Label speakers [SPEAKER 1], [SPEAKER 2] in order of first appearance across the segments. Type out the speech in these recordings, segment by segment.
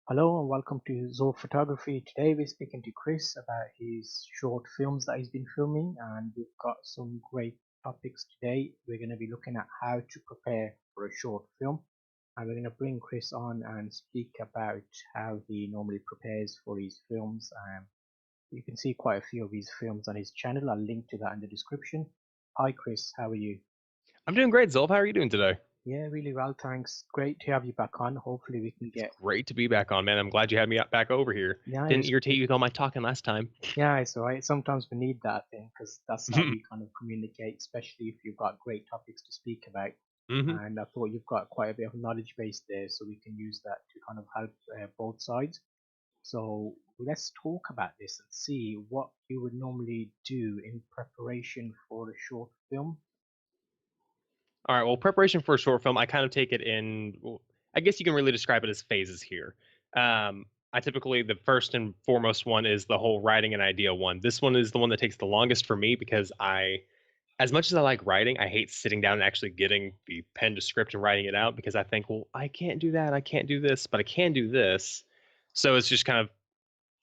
[SPEAKER 1] Hello and welcome to Zulf Photography. Today we're speaking to Chris about his short films that he's been filming, and we've got some great topics today. We're going to be looking at how to prepare for a short film, and we're going to bring Chris on and speak about how he normally prepares for his films. You can see quite a few of his films on his channel. I'll link to that in the description. Hi Chris, how are you?
[SPEAKER 2] I'm doing great, Zulf. How are you doing today?
[SPEAKER 1] Yeah, really well, thanks. Great to have you back on. Hopefully we can
[SPEAKER 2] It's
[SPEAKER 1] get.
[SPEAKER 2] great to be back on, man. I'm glad you had me back over here.
[SPEAKER 1] Yeah, it
[SPEAKER 2] Didn't
[SPEAKER 1] was.
[SPEAKER 2] irritate you with all my talking last time.
[SPEAKER 1] Yeah, it's alright. Sometimes we need that thing because that's how we kind of communicate, especially if you've got great topics to speak about.
[SPEAKER 2] hmm
[SPEAKER 1] And I thought you've got quite a bit of knowledge base there, so we can use that to kind of help both sides. So let's talk about this and see what you would normally do in preparation for a short film.
[SPEAKER 2] All right. Well, preparation for a short film, I kind of take it in. Well, I guess you can really describe it as phases here. I typically the first and foremost one is the whole writing an idea one. This one is the one that takes the longest for me because as much as I like writing, I hate sitting down and actually getting the pen to script and writing it out because I think, well, I can't do that, I can't do this, but I can do this. So it's just kind of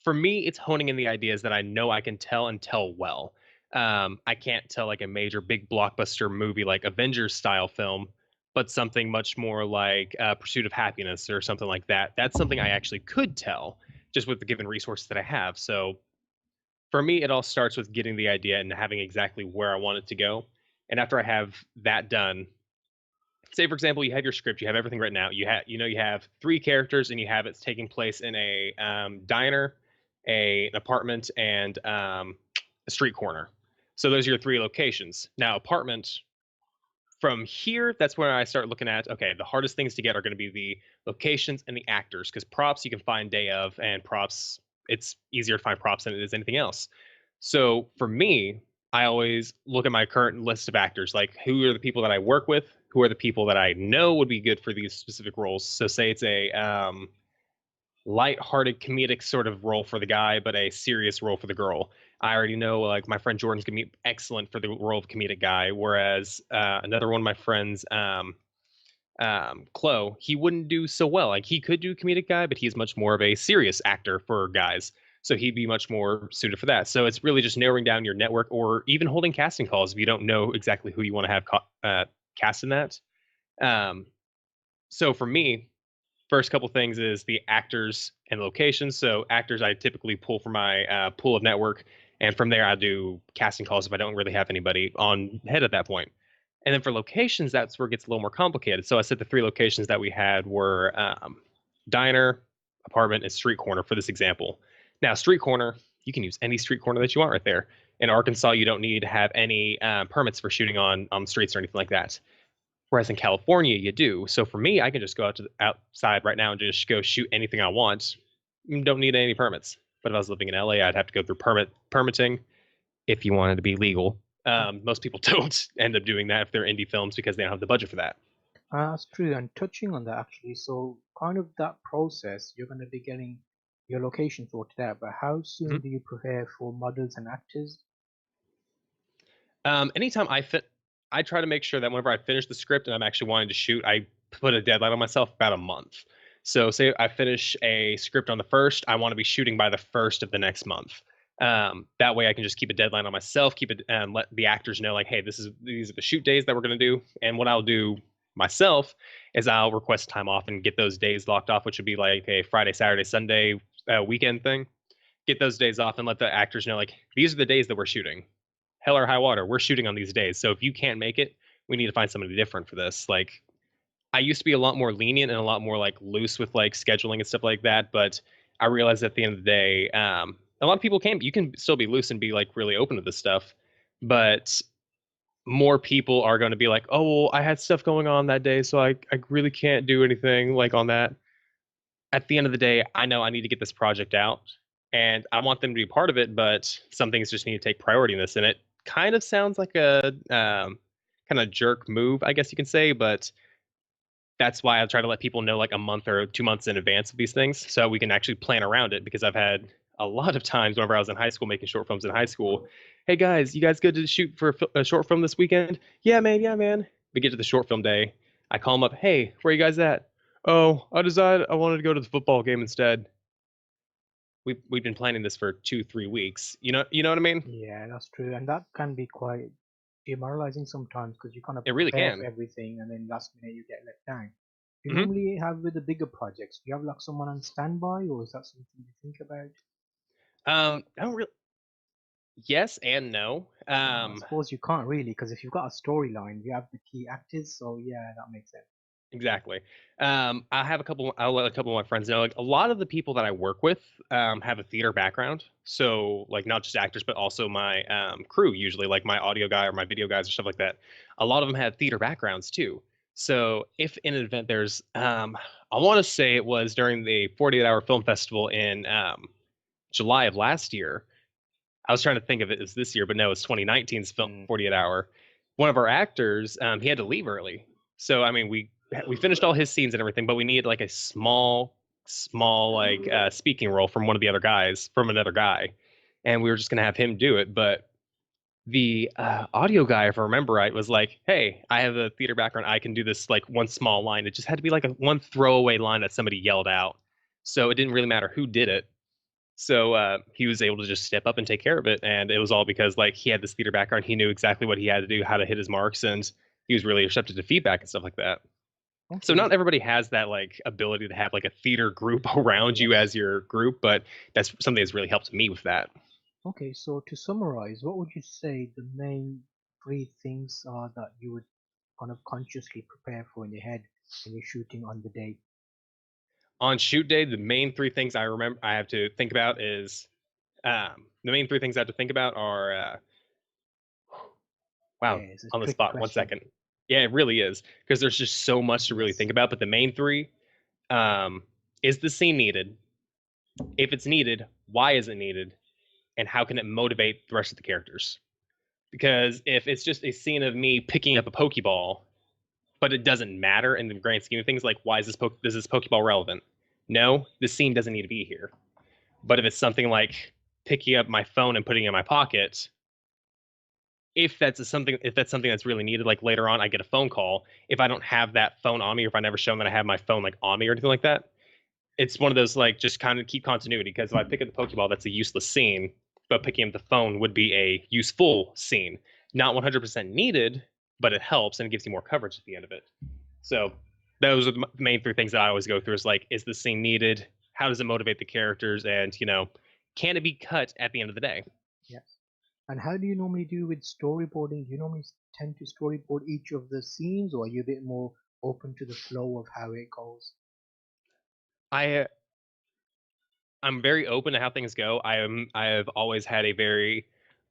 [SPEAKER 2] for me, it's honing in the ideas that I know I can tell and tell well. I can't tell like a major big blockbuster movie like Avengers style film, but something much more like Pursuit of Happiness or something like that. That's something I actually could tell just with the given resources that I have. So for me, it all starts with getting the idea and having exactly where I want it to go. And after I have that done, say for example, you have your script, you have everything written out. You have three characters, and you have it taking place in a diner, an apartment, and a street corner. So those are your three locations. Now, apartment from here, that's where I start looking at. Okay, the hardest things to get are going to be the locations and the actors, because props you can find day of, and props it's easier to find props than it is anything else. So for me, I always look at my current list of actors, like who are the people that I work with, who are the people that I know would be good for these specific roles. So say it's a light-hearted comedic sort of role for the guy, but a serious role for the girl. I already know like my friend Jordan's gonna be excellent for the role of comedic guy, whereas another one of my friends, Chloe, he wouldn't do so well. Like he could do comedic guy, but he's much more of a serious actor for guys. So he'd be much more suited for that. So it's really just narrowing down your network, or even holding casting calls if you don't know exactly who you want to have cast in that. Um, so for me, first couple things is the actors and locations. So actors, I typically pull from my pool of network, and from there I do casting calls if I don't really have anybody on head at that point. And then for locations, that's where it gets a little more complicated. So I said the three locations that we had were diner, apartment, and street corner for this example. Now, street corner, you can use any street corner that you want right there. In Arkansas, you don't need to have any permits for shooting on streets or anything like that. Whereas in California, you do. So for me, I can just go out to the outside right now and just go shoot anything I want. Don't need any permits. But if I was living in LA, I'd have to go through permitting if you wanted to be legal. Most people don't end up doing that if they're indie films because they don't have the budget for that.
[SPEAKER 1] That's true. And touching on that actually, so kind of that process, you're going to be getting your location sorted out, but how soon
[SPEAKER 2] Mhm.
[SPEAKER 1] do you prepare for models and actors?
[SPEAKER 2] Anytime I try to make sure that whenever I finish the script and I'm actually wanting to shoot, I put a deadline on myself about a month. So, say I finish a script on the first, I want to be shooting by the first of the next month. That way, I can just keep a deadline on myself, keep it, and let the actors know, like, hey, these are the shoot days that we're going to do. And what I'll do myself is I'll request time off and get those days locked off, which would be like a Friday, Saturday, Sunday weekend thing. Get those days off and let the actors know, like, these are the days that we're shooting, hell or high water, we're shooting on these days. So if you can't make it, we need to find somebody different for this. Like I used to be a lot more lenient and a lot more like loose with like scheduling and stuff like that, but I realized at the end of the day, a lot of people can you can still be loose and be like really open to this stuff, but more people are going to be like, oh, well, I had stuff going on that day, so I really can't do anything like on that. At the end of the day, I know I need to get this project out and I want them to be part of it, but some things just need to take priority in this. And it kind of sounds like a kind of jerk move, I guess you can say, but that's why I try to let people know like a month or 2 months in advance of these things so we can actually plan around it because I've had a lot of times whenever I was in high school making short films in high school. Hey guys, you guys good to shoot for a short film this weekend? Yeah, man. Yeah, man. We get to the short film day. I call them up. Hey, where you guys at? Oh, I decided I wanted to go to the football game instead. We've been planning this for 2, 3 weeks. You know what I mean?
[SPEAKER 1] Yeah, that's true, and that can be quite demoralizing sometimes because you kind of
[SPEAKER 2] It really
[SPEAKER 1] prepare for
[SPEAKER 2] can.
[SPEAKER 1] everything and then last minute you get let down. Do you
[SPEAKER 2] Hmm.
[SPEAKER 1] normally have with the bigger projects? Do you have like someone on standby, or is that something you think about?
[SPEAKER 2] I don't really. Yes and no.
[SPEAKER 1] I suppose you can't really, because if you've got a storyline, you have the key actors, so yeah, that makes sense.
[SPEAKER 2] Exactly. I have a couple. I'll let a couple of my friends know. Like a lot of the people that I work with have a theater background, so like not just actors, but also my crew. Usually, like my audio guy or my video guys or stuff like that. A lot of them have theater backgrounds too. So if in an event there's, I want to say it was during the 48-hour film festival in July of last year. I was trying to think of it as this year, but no, it's 2019's film
[SPEAKER 1] Mm.
[SPEAKER 2] 48 Hour. One of our actors, he had to leave early. So I mean, we finished all his scenes and everything, but we needed like a small like speaking role from one of the other guys, from another guy, and we were just gonna have him do it. But the audio guy, if I remember right, was like, "Hey, I have a theater background. I can do this like one small line. It just had to be like a one throwaway line that somebody yelled out. So it didn't really matter who did it. So he was able to just step up and take care of it, and it was all because like he had this theater background. He knew exactly what he had to do, how to hit his marks, and he was really receptive to feedback and stuff like that. So
[SPEAKER 1] Okay,
[SPEAKER 2] not everybody has that like ability to have like a theater group around you
[SPEAKER 1] yes.
[SPEAKER 2] as your group, but that's something that's really helped me with that.
[SPEAKER 1] Okay, so to summarize, what would you say the main three things are that you would kind of consciously prepare for in your head when you're shooting on the day?
[SPEAKER 2] On shoot day, the main three things I remember I have to think about is the main three things I have to think about are
[SPEAKER 1] Yeah,
[SPEAKER 2] wow,
[SPEAKER 1] it's a
[SPEAKER 2] on the
[SPEAKER 1] tricky
[SPEAKER 2] spot. One
[SPEAKER 1] question.
[SPEAKER 2] second. Yeah, it really is because there's just so much to really
[SPEAKER 1] Yes.
[SPEAKER 2] think about. But the main three, um, is the scene needed? If it's needed, why is it needed? And how can it motivate the rest of the characters? Because if it's just a scene of me picking up a Pokeball, but it doesn't matter in the grand scheme of things, like why is this Pokeball relevant? No, the scene doesn't need to be here. But if it's something like picking up my phone and putting it in my pocket, if that's something that's really needed, like later on I get a phone call. If I don't have that phone on me, or if I never show them that I have my phone like on me or anything like that, it's one of those like just kind of keep continuity because if I pick up the Pokeball, that's a useless scene, but picking up the phone would be a useful scene. Not 100% needed, but it helps and it gives you more coverage at the end of it. So those are the main three things that I always go through: is like, is the scene needed? How does it motivate the characters? And can it be cut at the end of the day?
[SPEAKER 1] Yes. And how do you normally do with storyboarding? Do you normally tend to storyboard each of the scenes, or are you a bit more open to the flow of how it goes?
[SPEAKER 2] I I'm very open to how things go. I have always had a very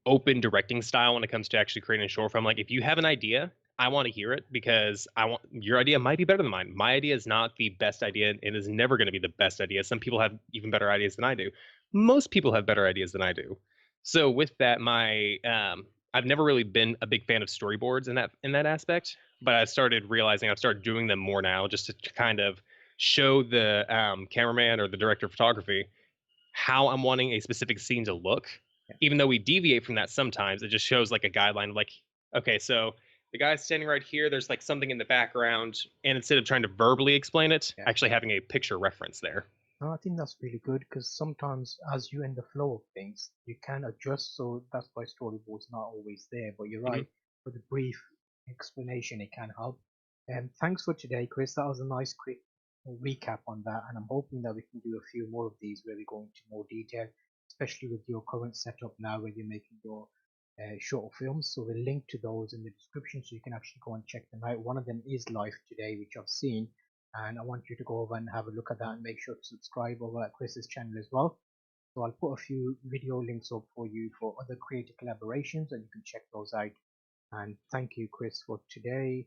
[SPEAKER 2] open directing style when it comes to actually creating a short film. Like if you have an idea, I want to hear it because I want your idea might be better than mine. My idea is not the best idea and is never going to be the best idea. Some people have even better ideas than I do. Most people have better ideas than I do. So with that, my I've never really been a big fan of storyboards in that aspect, but I started realizing I've started doing them more now just to kind of show the cameraman or the director of photography how I'm wanting a specific scene to look.
[SPEAKER 1] Yeah.
[SPEAKER 2] Even though we deviate from that sometimes, it just shows like a guideline of like, okay, so the guy's standing right here, there's like something in the background, and instead of trying to verbally explain it,
[SPEAKER 1] Yeah.
[SPEAKER 2] actually having a picture reference there.
[SPEAKER 1] No, I think that's really good because sometimes, as you in the flow of things, you can adjust. So that's why storyboard's not always there. But you're
[SPEAKER 2] Hmm.
[SPEAKER 1] right, for the brief explanation, it can help. And thanks for today, Chris. That was a nice, quick recap on that. And I'm hoping that we can do a few more of these where we go into more detail, especially with your current setup now where you're making your short films. So we'll link to those in the description so you can actually go and check them out. One of them is live today, which I've seen, and I want you to go over and have a look at that and make sure to subscribe over at Chris's channel as well. So I'll put a few video links up for you for other creative collaborations and you can check those out. And thank you, Chris, for today.